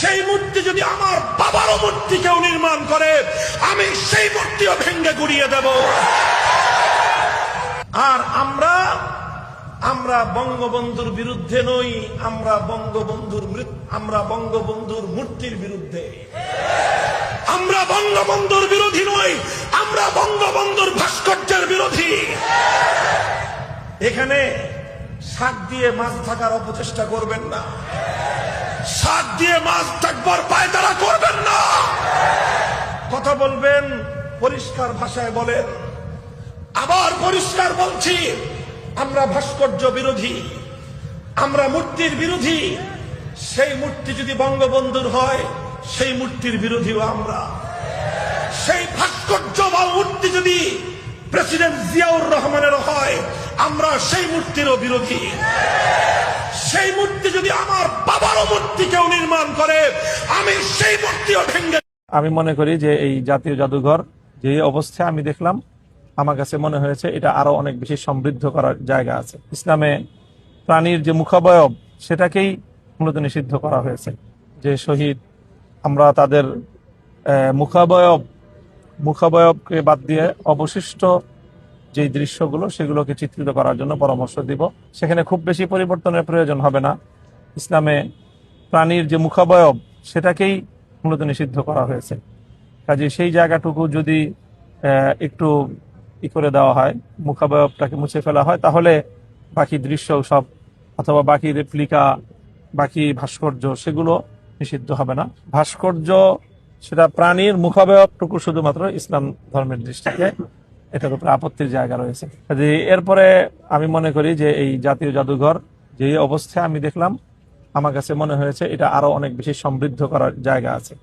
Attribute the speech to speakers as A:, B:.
A: সেই মূর্তি যদি আমার বাবারও মূর্তি কেউ নির্মাণ করে, আমি সেই মূর্তিও ভেঙ্গে গুড়িয়ে দেব। আর আমরা বঙ্গবন্ধুর বিরুদ্ধে নই, আমরা বঙ্গবন্ধুর মূর্তির বিরুদ্ধে। আমরা বঙ্গবন্ধুর বিরোধী নই, আমরা বঙ্গবন্ধুর ভাস্কর্যের বিরোধী। এখানে শাক দিয়ে মাছ ঢাকার অপচেষ্টা করবেন না, শাক দিয়ে মাছ ঢাকবার পায়তারা করবেন না। কথা বলবেন পরিষ্কার ভাষায় বলেন। আবার পরিষ্কার বলছি, আমরা ভাস্কর্য বিরোধী, আমরা মূর্তির বিরোধী। সেই মূর্তি যদি বঙ্গবন্ধুর হয়, সেই মূর্তির বিরোধীও আমরা। সেই ভাস্কর্য বা মূর্তি যদি প্রেসিডেন্ট জিয়াউর রহমানের হয়, আমরা সেই মূর্তিরও বিরোধী। সেই মূর্তি যদি আমার বাবারও মূর্তি কেউ নির্মাণ করে, আমি সেই মূর্তিও ভেঙ্গে।
B: আমি মনে করি যে এই জাতীয় জাদুঘর যে অবস্থায় আমি দেখলাম, আমার কাছে মনে হয়েছে এটা আরো অনেক বেশি সমৃদ্ধ করার জায়গা আছে। ইসলামে প্রাণীর যে মুখাবয়ব, সেটাকেই মূলত নিষিদ্ধ করা হয়েছে। যে শহীদ, আমরা তাদের মুখাবয়বকে বাদ দিয়ে অবশিষ্ট যে দৃশ্যগুলো, সেগুলোকে চিত্রিত করার জন্য পরামর্শ দিব। সেখানে খুব বেশি পরিবর্তনের প্রয়োজন হবে না। ইসলামে প্রাণীর যে মুখাবয়ব, সেটাকেই মূলত নিষিদ্ধ করা হয়েছে। কাজে সেই জায়গাটুকু যদি একটু করে দেওয়া হয়, মুখাবয়বটাকে মুছে ফেলা হয়, তাহলে বাকি দৃশ্য সব অথবা বাকি রেপ্লিকা, বাকি ভাস্কর্য, সেগুলো নিষিদ্ধ হবে না। ভাস্কর্য সেটা প্রাণীর মুখাবয়বটুকু শুধুমাত্র ইসলাম ধর্মের দৃষ্টিতে এটার উপরে আপত্তির জায়গা রয়েছে। এরপরে আমি মনে করি যে এই জাতীয় জাদুঘর যে অবস্থায় আমি দেখলাম, আমার কাছে মনে হয়েছে এটা আরো অনেক বেশি সমৃদ্ধ করার জায়গা আছে।